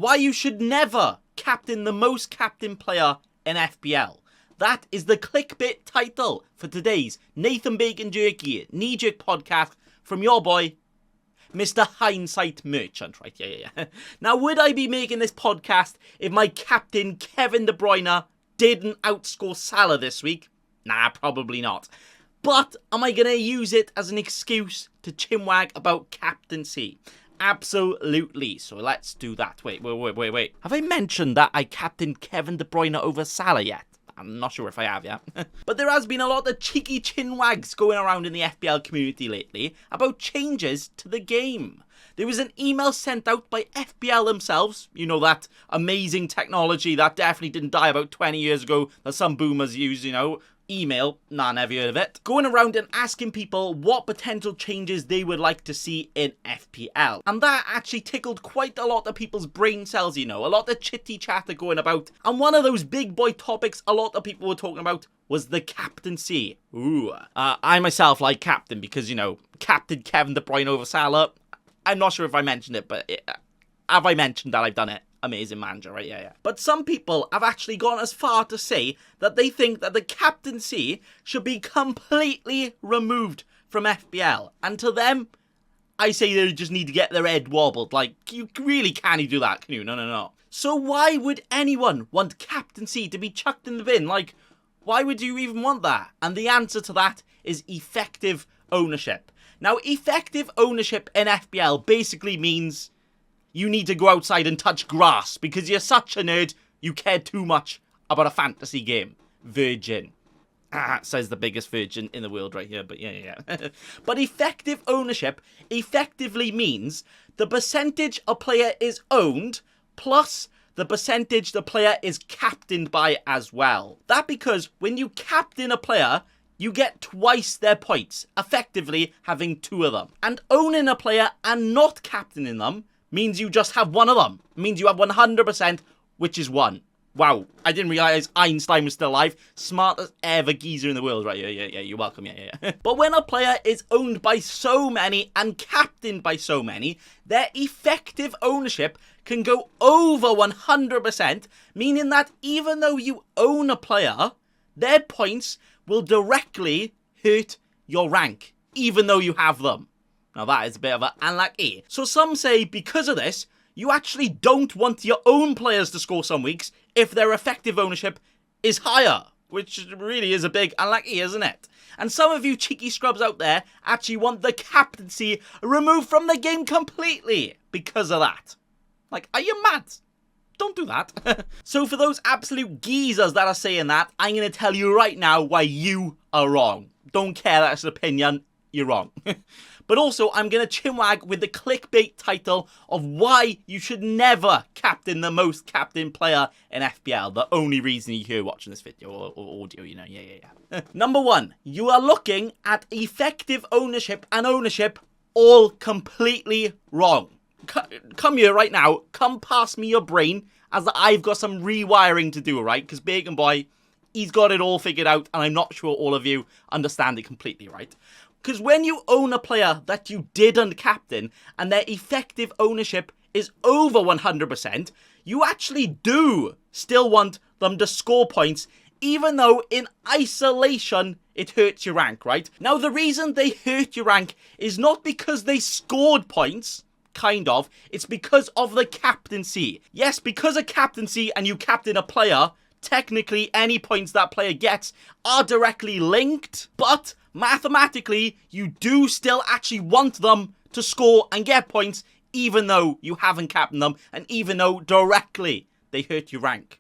why you should never captain the most captain player in FPL. That is the clickbait title for today's Nathan Bacon Jerky knee-jerk podcast from your boy, Mr. Hindsight Merchant, right? Yeah. Now, would I be making this podcast if my captain, Kevin De Bruyne, didn't outscore Salah this week? Nah, probably not. But am I going to use it as an excuse to chinwag about captaincy? Absolutely. So let's do that. Wait. Have I mentioned that I captained Kevin De Bruyne over Salah yet? I'm not sure if I have, yeah. But there has been a lot of cheeky chinwags going around in the FPL community lately about changes to the game. There was an email sent out by FPL themselves, you know, that amazing technology that definitely didn't die about 20 years ago that some boomers use, you know. Email, nah, never heard of it. Going around and asking people what potential changes they would like to see in FPL. And that actually tickled quite a lot of people's brain cells, you know. A lot of chitty chatter going about. And one of those big boy topics a lot of people were talking about was the captaincy. I myself like captain because, you know, captain Kevin De Bruyne over Salah. I'm not sure if I mentioned it, but have I mentioned that I've done it? Amazing manager, right? Yeah. But some people have actually gone as far to say that they think that the captaincy should be completely removed from FPL. And to them, I say they just need to get their head wobbled. Like, you really can't do that, can you? No. So why would anyone want captaincy to be chucked in the bin? Like, why would you even want that? And the answer to that is effective ownership. Now, effective ownership in FPL basically means you need to go outside and touch grass because you're such a nerd, you care too much about a fantasy game. Virgin. Says the biggest virgin in the world right here, but yeah. But effective ownership effectively means the percentage a player is owned plus the percentage the player is captained by as well. That because when you captain a player, you get twice their points, effectively having two of them. And owning a player and not captaining them means you just have one of them. It means you have 100%, which is one. Wow, I didn't realize Einstein was still alive. Smartest ever geezer in the world, right? Yeah, you're welcome, yeah. But when a player is owned by so many and captained by so many, their effective ownership can go over 100%, meaning that even though you own a player, their points will directly hurt your rank, even though you have them. Now that is a bit of an unlucky. So some say because of this, you actually don't want your own players to score some weeks if their effective ownership is higher, which really is a big unlucky, isn't it? And some of you cheeky scrubs out there actually want the captaincy removed from the game completely because of that. Like, are you mad? Don't do that. So for those absolute geezers that are saying that, I'm going to tell you right now why you are wrong. Don't care, that's an opinion, you're wrong. But also, I'm going to chinwag with the clickbait title of why you should never captain the most captain player in FPL. The only reason you're here watching this video or audio, you know, yeah. Number one, you are looking at effective ownership and ownership all completely wrong. Come here right now, come past me your brain as I've got some rewiring to do, right? Because Bacon Boy, he's got it all figured out and I'm not sure all of you understand it completely, right? Because when you own a player that you didn't captain and their effective ownership is over 100%, you actually do still want them to score points, even though in isolation it hurts your rank, right? Now, the reason they hurt your rank is not because they scored points, kind of, it's because of the captaincy. Yes, because of captaincy and you captain a player, technically any points that player gets are directly linked, but mathematically, you do still actually want them to score and get points, even though you haven't captained them, and even though directly they hurt your rank.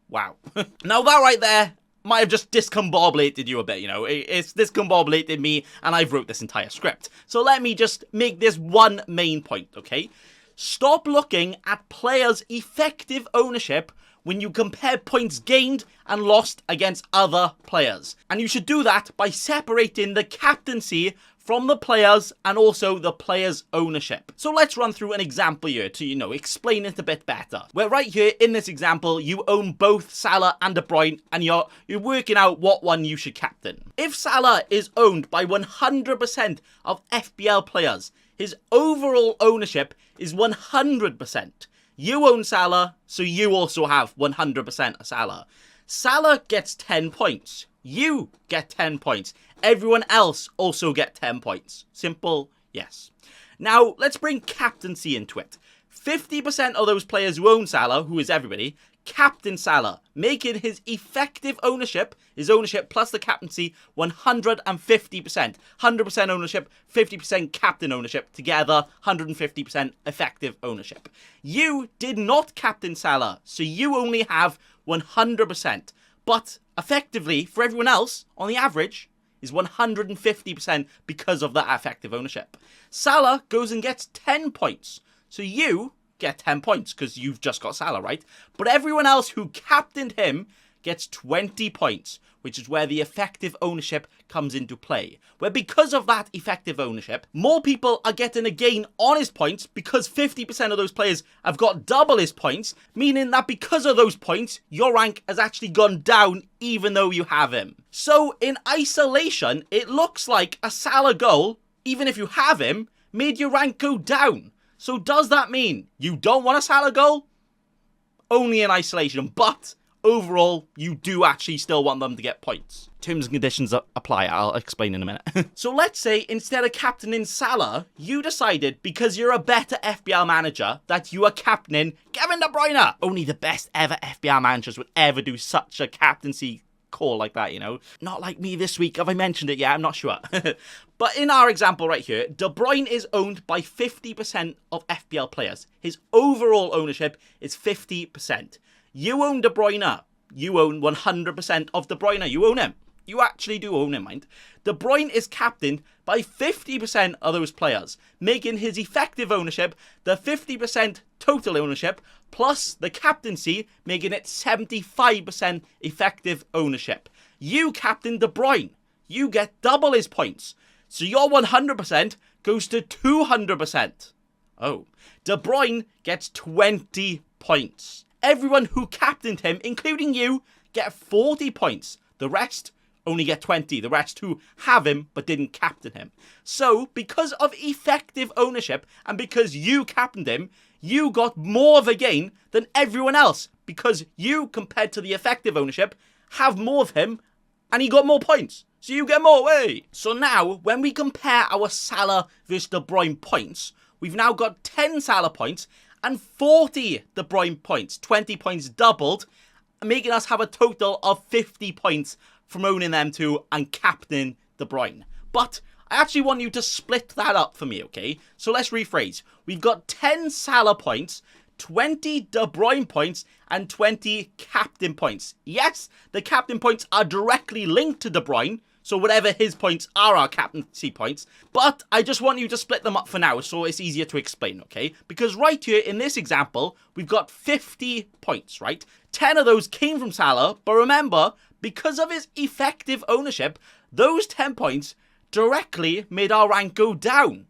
Wow. Now that right there might have just discombobulated you a bit, you know. It's discombobulated me, and I've wrote this entire script. So let me just make this one main point, okay? Stop looking at players' effective ownership when you compare points gained and lost against other players. And you should do that by separating the captaincy from the players and also the players' ownership. So let's run through an example here to, you know, explain it a bit better. Where right here in this example, you own both Salah and De Bruyne and you're working out what one you should captain. If Salah is owned by 100% of FPL players, his overall ownership is 100%. You own Salah, so you also have 100% of Salah. Salah gets 10 points. You get 10 points. Everyone else also get 10 points. Simple, yes. Now, let's bring captaincy into it. 50% of those players who own Salah, who is everybody, captain Salah, making his effective ownership, his ownership plus the captaincy, 150%. 100% ownership, 50% captain ownership, together 150% effective ownership. You did not captain Salah, so you only have 100%. But effectively, for everyone else, on the average, is 150% because of that effective ownership. Salah goes and gets 10 points. So you get 10 points because you've just got Salah, right? But everyone else who captained him gets 20 points, which is where the effective ownership comes into play. Where because of that effective ownership, more people are getting a gain on his points because 50% of those players have got double his points, meaning that because of those points, your rank has actually gone down even though you have him. So in isolation, it looks like a Salah goal, even if you have him, made your rank go down. So does that mean you don't want a Salah goal? Only in isolation, but overall, you do actually still want them to get points. Terms and conditions apply, I'll explain in a minute. So let's say instead of captaining Salah, you decided because you're a better FPL manager that you are captaining Kevin De Bruyne. Only the best ever FPL managers would ever do such a captaincy call like that, you know. Not like me this week. Have I mentioned it yet? I'm not sure. But in our example right here, De Bruyne is owned by 50% of FPL players. His overall ownership is 50%. You own De Bruyne. You own 100% of De Bruyne. You own him. You actually do own him, mind. De Bruyne is captained by 50% of those players, making his effective ownership the 50% total ownership, plus the captaincy, making it 75% effective ownership. You captain De Bruyne. You get double his points. So your 100% goes to 200%. Oh. De Bruyne gets 20 points. Everyone who captained him, including you, get 40 points. The rest only get 20. The rest who have him but didn't captain him. So, because of effective ownership and because you captained him, you got more of a gain than everyone else. Because you, compared to the effective ownership, have more of him and he got more points. So you get more, way. So now, when we compare our Salah versus De Bruyne points, we've now got 10 Salah points and 40 De Bruyne points. 20 points doubled, making us have a total of 50 points from owning them two and captaining De Bruyne. But I actually want you to split that up for me, okay? So let's rephrase. We've got 10 Salah points, 20 De Bruyne points, and 20 captain points. Yes, the captain points are directly linked to De Bruyne, so whatever his points are our captaincy points. But I just want you to split them up for now so it's easier to explain, okay? Because right here in this example, we've got 50 points, right? 10 of those came from Salah, but remember, because of his effective ownership, those 10 points directly made our rank go down.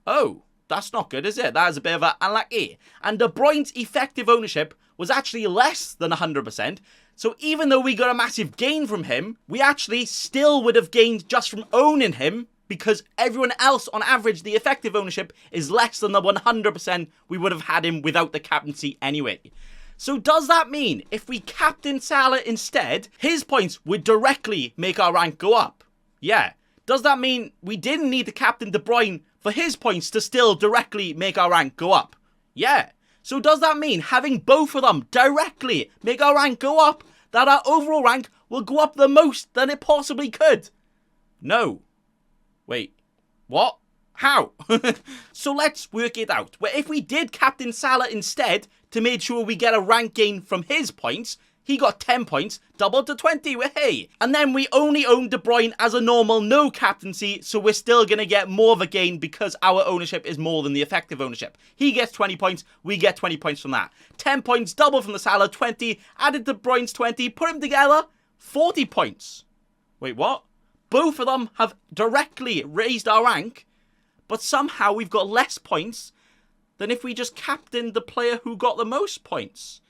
Oh, that's not good, is it? That is a bit of an unlucky. And De Bruyne's effective ownership was actually less than 100%. So even though we got a massive gain from him, we actually still would have gained just from owning him because everyone else, on average, the effective ownership is less than the 100% we would have had him without the captaincy anyway. So does that mean if we captain Salah instead, his points would directly make our rank go up? Yeah. Does that mean we didn't need to captain De Bruyne for his points to still directly make our rank go up? Yeah. So does that mean having both of them directly make our rank go up, that our overall rank will go up the most that it possibly could? No. Wait. What? How? So let's work it out. Where if we did captain Salah instead to make sure we get a rank gain from his points, he got 10 points, doubled to 20, hey! And then we only own De Bruyne as a normal no captaincy, so we're still going to get more of a gain because our ownership is more than the effective ownership. He gets 20 points, we get 20 points from that. 10 points, double from the Salah, 20, added De Bruyne's 20, put them together, 40 points. Wait, what? Both of them have directly raised our rank, but somehow we've got less points than if we just captained the player who got the most points.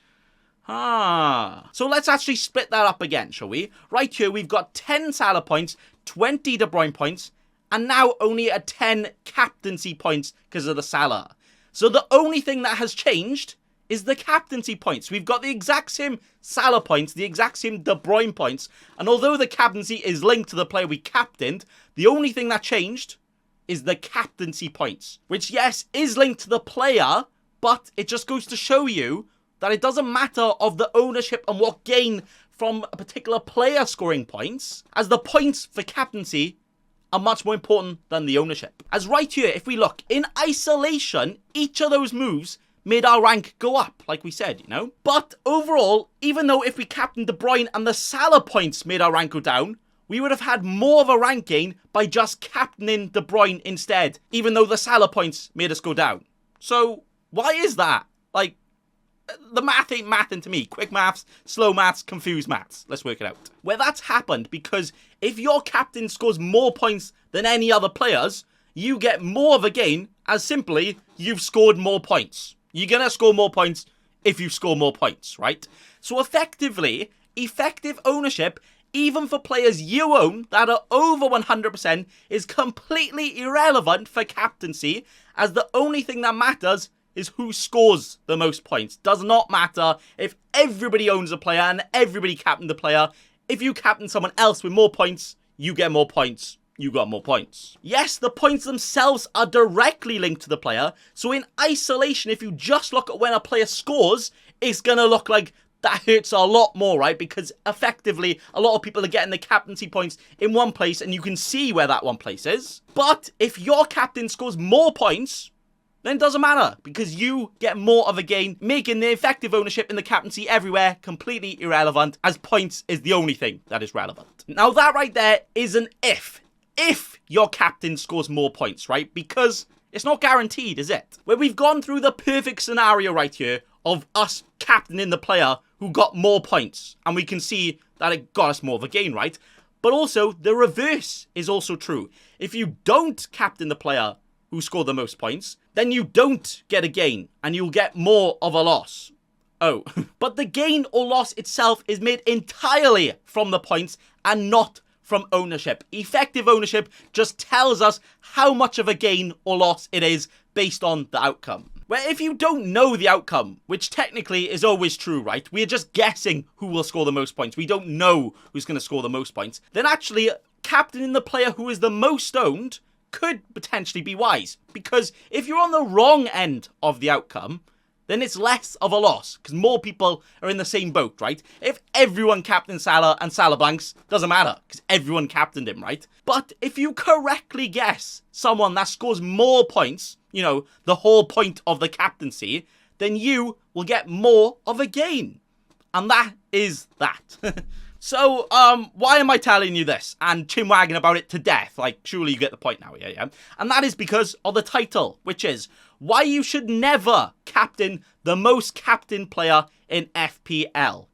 So let's actually split that up again, shall we? Right here, we've got 10 Salah points, 20 De Bruyne points, and now only a 10 captaincy points because of the Salah. So the only thing that has changed is the captaincy points. We've got the exact same Salah points, the exact same De Bruyne points, and although the captaincy is linked to the player we captained, the only thing that changed is the captaincy points, which yes, is linked to the player, but it just goes to show you that it doesn't matter of the ownership and what gain from a particular player scoring points, as the points for captaincy are much more important than the ownership. As right here, if we look, in isolation, each of those moves made our rank go up, like we said, you know? But overall, even though if we captained De Bruyne and the Salah points made our rank go down, we would have had more of a rank gain by just captaining De Bruyne instead, even though the Salah points made us go down. So, why is that? Like, the math ain't mathing to me. Quick maths, slow maths, confused maths. Let's work it out. Well, that's happened because if your captain scores more points than any other players, you get more of a gain as simply you've scored more points. You're going to score more points if you score more points, right? So effectively, effective ownership, even for players you own that are over 100%, is completely irrelevant for captaincy, as the only thing that matters is who scores the most points. Does not matter if everybody owns a player and everybody captained the player. If you captain someone else with more points, you get more points. You got more points. Yes, the points themselves are directly linked to the player. So in isolation, if you just look at when a player scores, it's going to look like that hurts a lot more, right? Because effectively, a lot of people are getting the captaincy points in one place and you can see where that one place is. But if your captain scores more points, then it doesn't matter because you get more of a gain, making the effective ownership in the captaincy everywhere completely irrelevant, as points is the only thing that is relevant. Now that right there is an if. If your captain scores more points, right? Because it's not guaranteed, is it? Where we've gone through the perfect scenario right here of us captaining the player who got more points, and we can see that it got us more of a gain, right? But also, the reverse is also true. If you don't captain the player who scored the most points, then you don't get a gain, and you'll get more of a loss. Oh, but the gain or loss itself is made entirely from the points and not from ownership. Effective ownership just tells us how much of a gain or loss it is based on the outcome. Where if you don't know the outcome, which technically is always true, right? We're just guessing who will score the most points. We don't know who's going to score the most points. Then actually, captaining the player who is the most owned could potentially be wise. Because if you're on the wrong end of the outcome, then it's less of a loss, because more people are in the same boat, right? If everyone captained Salah and Salah blanks, doesn't matter, because everyone captained him, right? But if you correctly guess someone that scores more points, you know, the whole point of the captaincy, then you will get more of a gain. And that is that. So, why am I telling you this and chinwagging about it to death? Like, surely you get the point now, yeah? And that is because of the title, which is why you should never captain the most captained player in FPL. ...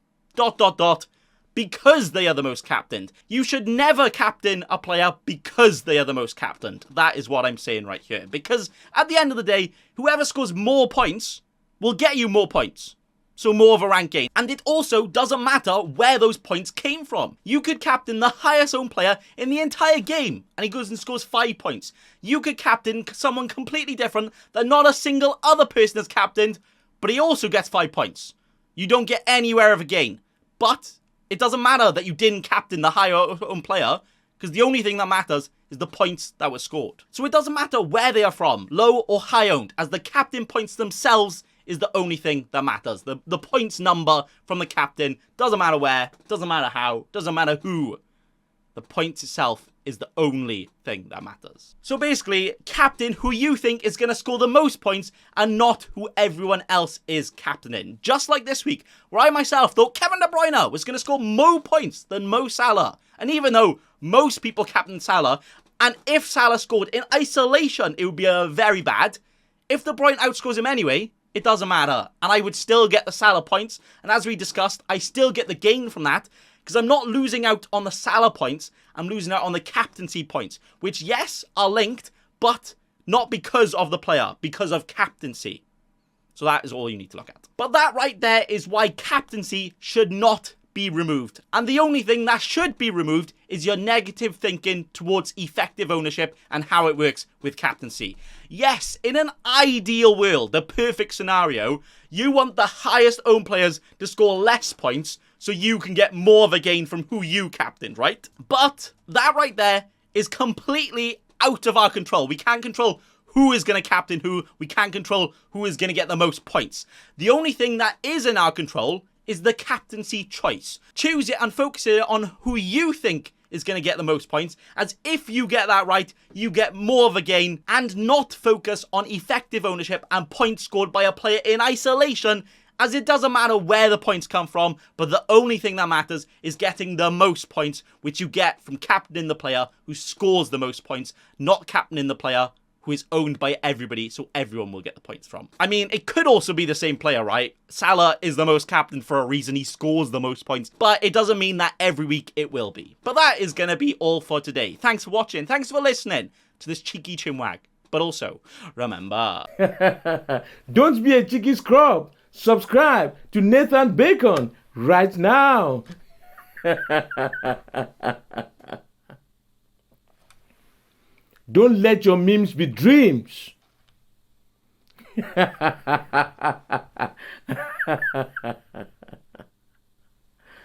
Because they are the most captained. You should never captain a player because they are the most captained. That is what I'm saying right here. Because at the end of the day, whoever scores more points will get you more points. So more of a rank gain. And it also doesn't matter where those points came from. You could captain the highest owned player in the entire game and he goes and scores 5 points. You could captain someone completely different that not a single other person has captained, but he also gets 5 points. You don't get anywhere of a gain. But it doesn't matter that you didn't captain the higher owned player, because the only thing that matters is the points that were scored. So it doesn't matter where they are from, low or high owned, as the captain points themselves is the only thing that matters. The points number from the captain, doesn't matter where, doesn't matter how, doesn't matter who. The points itself is the only thing that matters. So basically, captain who you think is going to score the most points and not who everyone else is captaining. Just like this week, where I myself thought Kevin De Bruyne was going to score more points than Mo Salah. And even though most people captain Salah, and if Salah scored in isolation, it would be very bad. If De Bruyne outscores him anyway, it doesn't matter. And I would still get the Salah points. And as we discussed, I still get the gain from that. Because I'm not losing out on the Salah points. I'm losing out on the captaincy points. Which, yes, are linked. But not because of the player. Because of captaincy. So that is all you need to look at. But that right there is why captaincy should not be removed. And the only thing that should be removed is your negative thinking towards effective ownership and how it works with captaincy. Yes, in an ideal world, the perfect scenario, you want the highest owned players to score less points so you can get more of a gain from who you captained, right? But that right there is completely out of our control. We can't control who is going to captain who. We can't control who is going to get the most points. The only thing that is in our control is the captaincy choice. Choose it and focus it on who you think is going to get the most points, as if you get that right, you get more of a gain, and not focus on effective ownership and points scored by a player in isolation, as it doesn't matter where the points come from, but the only thing that matters is getting the most points, which you get from captaining the player who scores the most points, not captaining the player who is owned by everybody, so everyone will get the points from. I mean, it could also be the same player, right? Salah is the most captain for a reason. He scores the most points, but it doesn't mean that every week it will be. But that is going to be all for today. Thanks for watching. Thanks for listening to this cheeky chinwag. But also, remember... Don't be a cheeky scrub. Subscribe to Nathan Bacon right now. Don't let your memes be dreams.